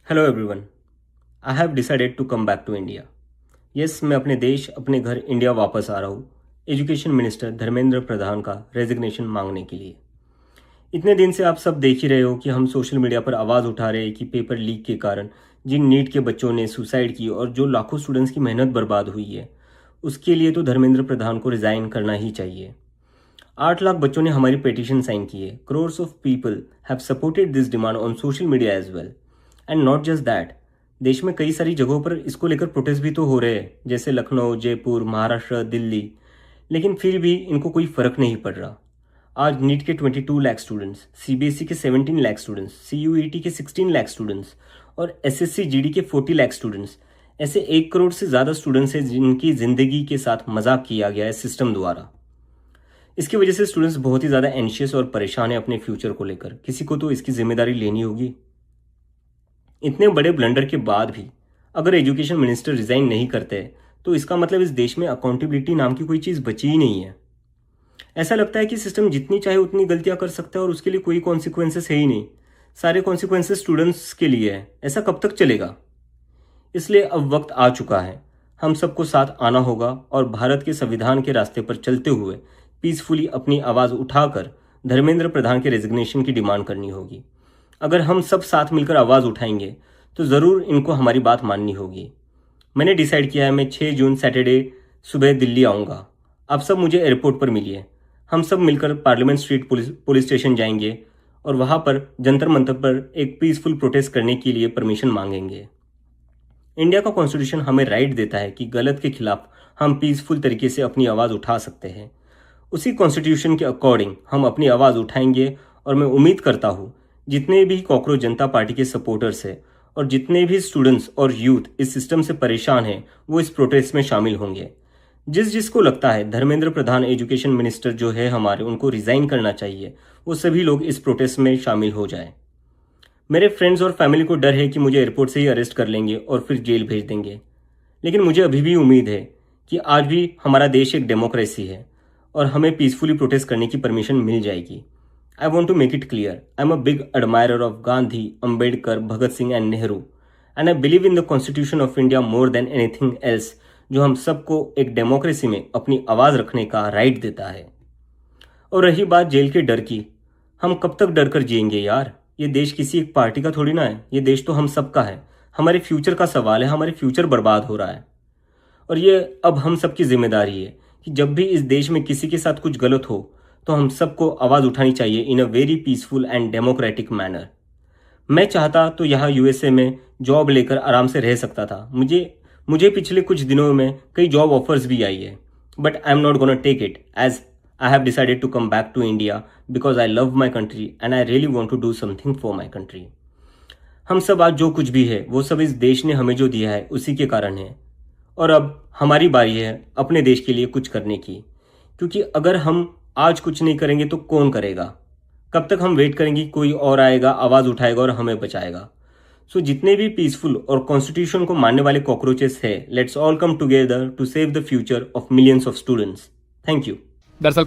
Hello everyone. I have decided to come back to India. Yes, मैं अपने देश, अपने घर इंडिया वापस आ रहा हूँ एजुकेशन मिनिस्टर धर्मेंद्र प्रधान का रेजिग्नेशन मांगने के लिए। इतने दिन से आप सब देख ही रहे हो कि हम सोशल मीडिया पर आवाज़ उठा रहे हैं कि पेपर लीक के कारण जिन नीट के बच्चों ने सुसाइड की और जो लाखों स्टूडेंट्स की मेहनत बर्बाद हुई है, उसके लिए तो धर्मेंद्र प्रधान को रिज़ाइन करना ही चाहिए। 8 लाख बच्चों ने हमारी पिटीशन साइन की है। Crores of people have supported this demand on social media as well. And not just that, देश में कई सारी जगहों पर इसको लेकर प्रोटेस्ट भी तो हो रहे हैं, जैसे लखनऊ, जयपुर, महाराष्ट्र, दिल्ली। लेकिन फिर भी इनको कोई फर्क नहीं पड़ रहा। आज नीट के 22 लाख स्टूडेंट्स, सीबीएसई के 17 लाख स्टूडेंट्स, सीयूईटी के 16 लाख स्टूडेंट्स और एसएससी जीडी के 40 लाख स्टूडेंट्स, ऐसे 1 करोड़ से ज़्यादा स्टूडेंट्स हैं जिनकी ज़िंदगी के साथ मजाक किया गया है सिस्टम द्वारा। इसकी वजह से स्टूडेंट्स बहुत ही ज़्यादा एंशियस और परेशान है अपने फ्यूचर को लेकर। किसी को तो इसकी जिम्मेदारी लेनी होगी। इतने बड़े ब्लंडर के बाद भी अगर एजुकेशन मिनिस्टर रिजाइन नहीं करते तो इसका मतलब इस देश में अकाउंटेबिलिटी नाम की कोई चीज़ बची ही नहीं है। ऐसा लगता है कि सिस्टम जितनी चाहे उतनी गलतियां कर सकता है और उसके लिए कोई कॉन्सिक्वेंसेस है ही नहीं। सारे कॉन्सिक्वेंसेस स्टूडेंट्स के लिए है। ऐसा कब तक चलेगा? इसलिए अब वक्त आ चुका है, हम सबको साथ आना होगा और भारत के संविधान के रास्ते पर चलते हुए पीसफुली अपनी आवाज़ उठाकर धर्मेंद्र प्रधान के रेजिग्नेशन की डिमांड करनी होगी। अगर हम सब साथ मिलकर आवाज़ उठाएंगे तो ज़रूर इनको हमारी बात माननी होगी। मैंने डिसाइड किया है, मैं 6 जून सैटरडे सुबह दिल्ली आऊँगा। आप सब मुझे एयरपोर्ट पर मिलिए। हम सब मिलकर पार्लियामेंट स्ट्रीट पुलिस स्टेशन जाएंगे और वहाँ पर जंतर मंतर पर एक पीसफुल प्रोटेस्ट करने के लिए परमिशन मांगेंगे। इंडिया का कॉन्स्टिट्यूशन हमें राइट देता है कि गलत के खिलाफ हम पीसफुल तरीके से अपनी आवाज़ उठा सकते हैं। उसी कॉन्स्टिट्यूशन के अकॉर्डिंग हम अपनी आवाज़ उठाएंगे और मैं उम्मीद करता हूँ जितने भी कॉकरोच जनता पार्टी के सपोर्टर्स हैं और जितने भी स्टूडेंट्स और यूथ इस सिस्टम से परेशान हैं वो इस प्रोटेस्ट में शामिल होंगे। जिसको लगता है धर्मेंद्र प्रधान एजुकेशन मिनिस्टर जो है हमारे, उनको रिज़ाइन करना चाहिए, वो सभी लोग इस प्रोटेस्ट में शामिल हो जाए। मेरे फ्रेंड्स और फैमिली को डर है कि मुझे एयरपोर्ट से ही अरेस्ट कर लेंगे और फिर जेल भेज देंगे। लेकिन मुझे अभी भी उम्मीद है कि आज भी हमारा देश एक डेमोक्रेसी है और हमें पीसफुली प्रोटेस्ट करने की परमिशन मिल जाएगी। I want to make it clear, I'm a big admirer of Gandhi, Ambedkar, Bhagat Singh and Nehru, and I believe in the Constitution of India more than anything else, जो हम सबको एक democracy में अपनी आवाज़ रखने का राइट देता है। और रही बात जेल के डर की, हम कब तक डर कर जिएंगे यार? ये देश किसी एक पार्टी का थोड़ी ना है, ये देश तो हम सबका है। हमारे फ्यूचर का सवाल है, हमारे फ्यूचर बर्बाद हो रहा है और ये अब हम सबकी जिम्मेदारी है कि जब भी इस देश में किसी के साथ कुछ गलत हो तो हम सबको आवाज़ उठानी चाहिए in a very peaceful and democratic manner. मैं चाहता तो यहाँ यूएसए में जॉब लेकर आराम से रह सकता था। मुझे पिछले कुछ दिनों में कई जॉब ऑफर्स भी आई है, but I am not gonna take it as I have decided to come back to India because I love my country and I really want to do something for my country. हम सब आज जो कुछ भी है वो सब इस देश ने हमें जो दिया है उसी के कारण है और अब हमारी बारी है अपने देश के लिए कुछ करने की, क्योंकि अगर हम आज कुछ नहीं करेंगे तो कौन करेगा? कब तक हम वेट करेंगे कोई और आएगा, आवाज़ उठाएगा और हमें बचाएगा? सो जितने भी पीसफुल और कॉन्स्टिट्यूशन को मानने वाले कॉकरोचेस है, let's all come together to save the future of millions of students. Thank you. दरअसल